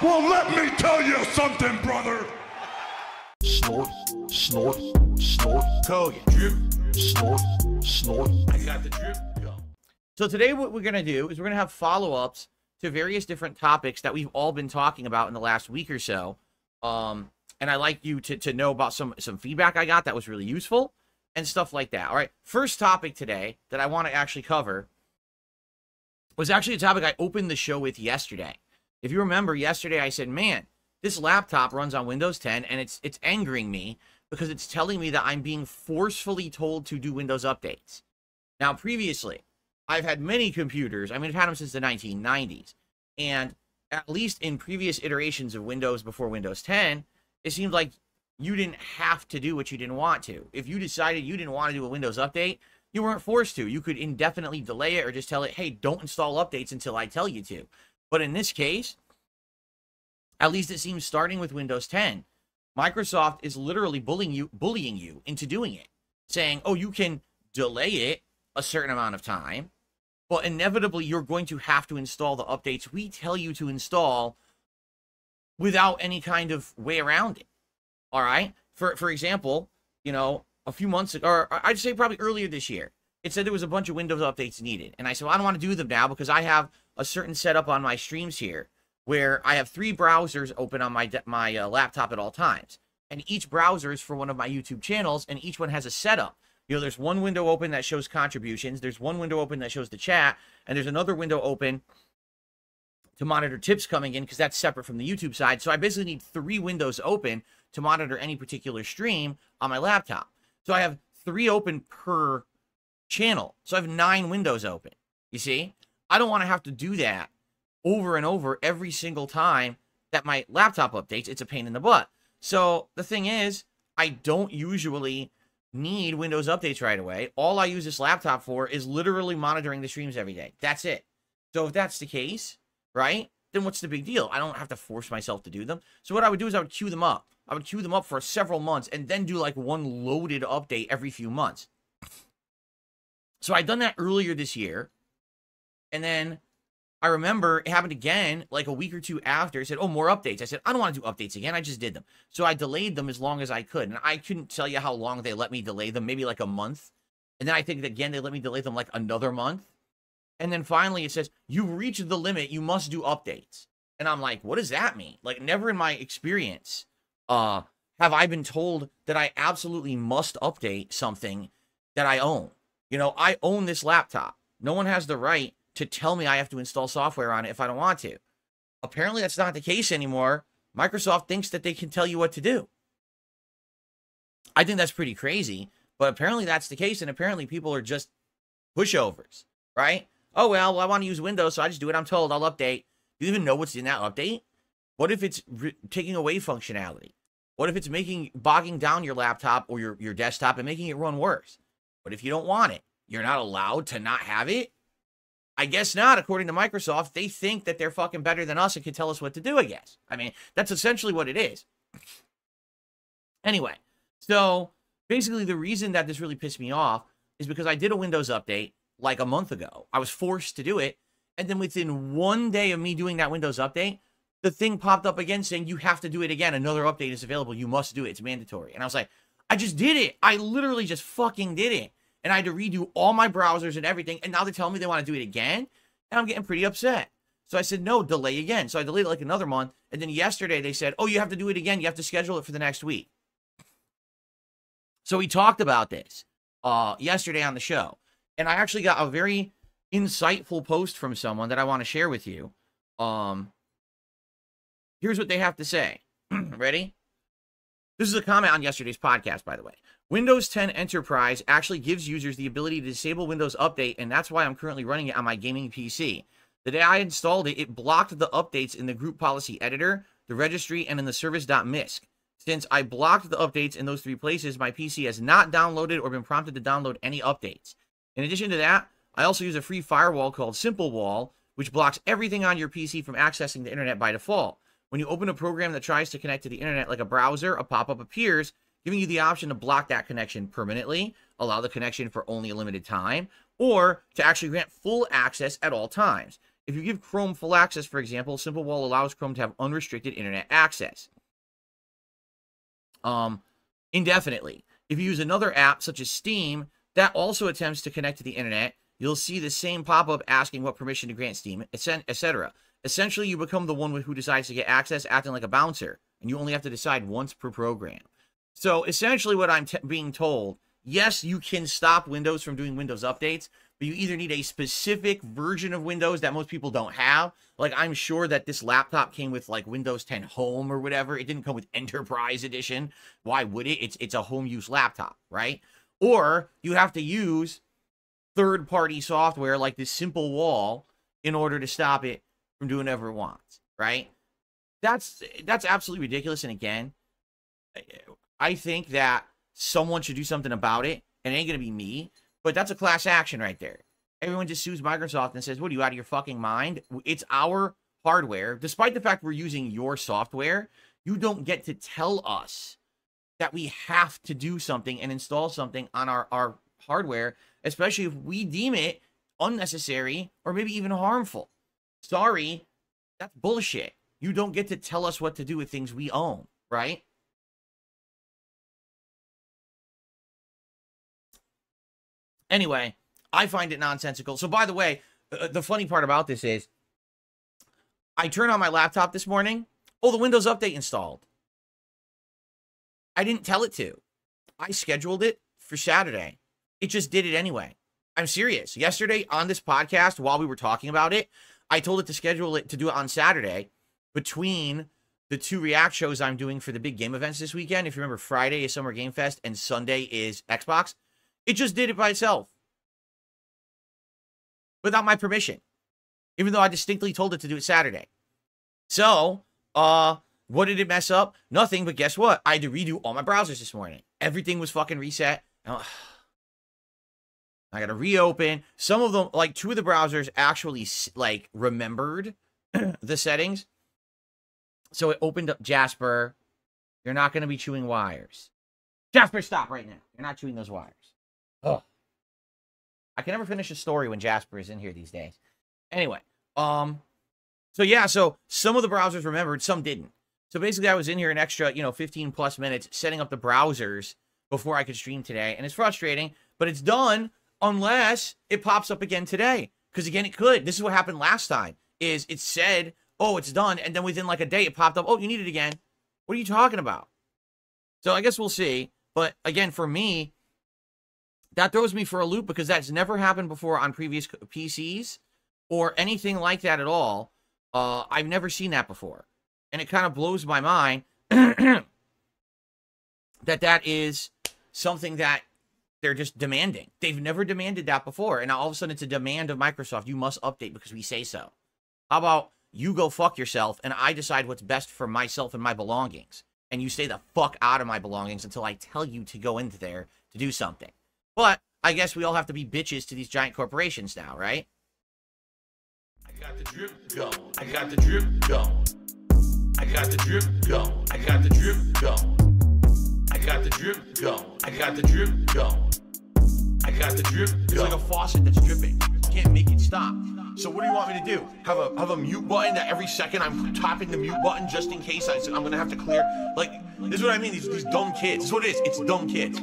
Well, let me tell you something, brother. Snort, snort, snort. Cody, drip, Snort, snort. I got the drip. Go. So today what we're going to do is we're going to have follow-ups to various different topics that we've all been talking about in the last week or so. And I'd like you to know about some feedback I got that was really useful and stuff like that. All right, first topic today that I want to actually cover was actually a topic I opened the show with yesterday. If you remember, yesterday I said, man, this laptop runs on Windows 10, and it's angering me because it's telling me that I'm being forcefully told to do Windows updates. Now, previously, I've had many computers. I mean, I've had them since the 1990s. And at least in previous iterations of Windows before Windows 10, it seemed like you didn't have to do what you didn't want to. If you decided you didn't want to do a Windows update, you weren't forced to. You could indefinitely delay it or just tell it, hey, don't install updates until I tell you to. But in this case, at least it seems starting with Windows 10, Microsoft is literally bullying you into doing it, saying, oh, you can delay it a certain amount of time, but inevitably you're going to have to install the updates we tell you to install without any kind of way around it. All right? For example, you know, a few months ago, or I'd say probably earlier this year, it said there was a bunch of Windows updates needed. And I said, well, I don't want to do them now because I have a certain setup on my streams here where I have 3 browsers open on my laptop at all times. And each browser is for one of my YouTube channels, and each one has a setup. You know, there's one window open that shows contributions, there's one window open that shows the chat, and there's another window open to monitor tips coming in because that's separate from the YouTube side. So I basically need 3 windows open to monitor any particular stream on my laptop. So I have 3 open per channel. So I have 9 windows open. You see? I don't want to have to do that over and over every single time that my laptop updates. It's a pain in the butt. So the thing is, I don't usually need Windows updates right away. All I use this laptop for is literally monitoring the streams every day. That's it. So if that's the case, right, then what's the big deal? I don't have to force myself to do them. So what I would do is I would queue them up. I would queue them up for several months and then do like one loaded update every few months. So I'd done that earlier this year. And then I remember it happened again like a week or two after. It said, oh, more updates. I said, I don't want to do updates again. I just did them. So I delayed them as long as I could. And I couldn't tell you how long they let me delay them, maybe like a month. And then I think again, they let me delay them like another month. And then finally it says, you've reached the limit. You must do updates. And I'm like, what does that mean? Like, never in my experience have I been told that I absolutely must update something that I own. You know, I own this laptop. No one has the right to tell me I have to install software on it if I don't want to. Apparently that's not the case anymore. Microsoft thinks that they can tell you what to do. I think that's pretty crazy, but apparently that's the case, and apparently people are just pushovers, right? Oh, well, I want to use Windows, so I just do what I'm told. I'll update. Do you even know what's in that update? What if it's taking away functionality? What if it's bogging down your laptop or your desktop and making it run worse? What if you don't want it? You're not allowed to not have it? I guess not. According to Microsoft, they think that they're fucking better than us and can tell us what to do, I guess. I mean, that's essentially what it is. Anyway, so basically the reason that this really pissed me off is because I did a Windows update like a month ago. I was forced to do it. And then within one day of me doing that Windows update, the thing popped up again saying, you have to do it again. Another update is available. You must do it. It's mandatory. And I was like, I just did it. I literally just fucking did it. And I had to redo all my browsers and everything. And now they're telling me they want to do it again. And I'm getting pretty upset. So I said, no, delay again. So I delayed it like another month. And then yesterday they said, oh, you have to do it again. You have to schedule it for the next week. So we talked about this yesterday on the show. And I actually got a very insightful post from someone that I want to share with you. Here's what they have to say. Ready? This is a comment on yesterday's podcast, by the way. Windows 10 Enterprise actually gives users the ability to disable Windows Update, and that's why I'm currently running it on my gaming PC. The day I installed it, it blocked the updates in the group policy editor, the registry, and in the service.misc. Since I blocked the updates in those 3 places, my PC has not downloaded or been prompted to download any updates. In addition to that, I also use a free firewall called Simple Wall, which blocks everything on your PC from accessing the internet by default. When you open a program that tries to connect to the internet like a browser, a pop-up appears, giving you the option to block that connection permanently, allow the connection for only a limited time, or to actually grant full access at all times. If you give Chrome full access, for example, Simple Wall allows Chrome to have unrestricted internet access. Indefinitely. If you use another app, such as Steam, that also attempts to connect to the internet, you'll see the same pop-up asking what permission to grant Steam, etc. Essentially, you become the one who decides to get access, acting like a bouncer, and you only have to decide once per program. So, essentially what I'm being told, yes, you can stop Windows from doing Windows updates, but you either need a specific version of Windows that most people don't have. Like, I'm sure that this laptop came with, like, Windows 10 Home or whatever. It didn't come with Enterprise Edition. Why would it? It's a home-use laptop, right? Or you have to use third-party software like this Simple Wall in order to stop it from doing whatever it wants, right? That's absolutely ridiculous. And again, I think that someone should do something about it, and it ain't going to be me, but that's a class action right there. Everyone just sues Microsoft and says, what, are you out of your fucking mind? It's our hardware. Despite the fact we're using your software, you don't get to tell us that we have to do something and install something on our hardware, especially if we deem it unnecessary or maybe even harmful. Sorry, that's bullshit. You don't get to tell us what to do with things we own, right? Anyway, I find it nonsensical. So, by the way, the funny part about this is I turned on my laptop this morning. Oh, the Windows Update installed. I didn't tell it to. I scheduled it for Saturday. It just did it anyway. I'm serious. Yesterday on this podcast, while we were talking about it, I told it to schedule it to do it on Saturday between the 2 React shows I'm doing for the big game events this weekend. If you remember, Friday is Summer Game Fest and Sunday is Xbox. It just did it by itself. Without my permission. Even though I distinctly told it to do it Saturday. So, what did it mess up? Nothing, but guess what? I had to redo all my browsers this morning. Everything was fucking reset. I got to reopen. Some of them, like 2 of the browsers actually, like, remembered the settings. So it opened up Jasper. You're not going to be chewing wires. Jasper, stop right now. You're not chewing those wires. Ugh. I can never finish a story when Jasper is in here these days. Anyway, so yeah, so some of the browsers remembered, some didn't. So basically I was in here an extra, 15 plus minutes setting up the browsers before I could stream today. And it's frustrating, but it's done unless it pops up again today. Because again, it could. This is what happened last time, is it said, oh, it's done. And then within like a day, it popped up, oh, you need it again. What are you talking about? So I guess we'll see. But again, for me, that throws me for a loop because that's never happened before on previous PCs or anything like that at all. I've never seen that before. And it kind of blows my mind that is something that they're just demanding. They've never demanded that before. And now all of a sudden it's a demand of Microsoft. You must update because we say so. How about you go fuck yourself and I decide what's best for myself and my belongings. And you stay the fuck out of my belongings until I tell you to go into there to do something. But I guess we all have to be bitches to these giant corporations now, right? I got the drip going. I got the drip going. I got the drip going. I got the drip going. I got the drip going. I got the drip going. I got the drip going. It's like a faucet that's dripping. You can't make it stop. So what do you want me to do? Have a mute button that every second I'm tapping the mute button just in case I'm gonna have to clear? Like, this is what I mean. These dumb kids. This is what it is. It's dumb kids.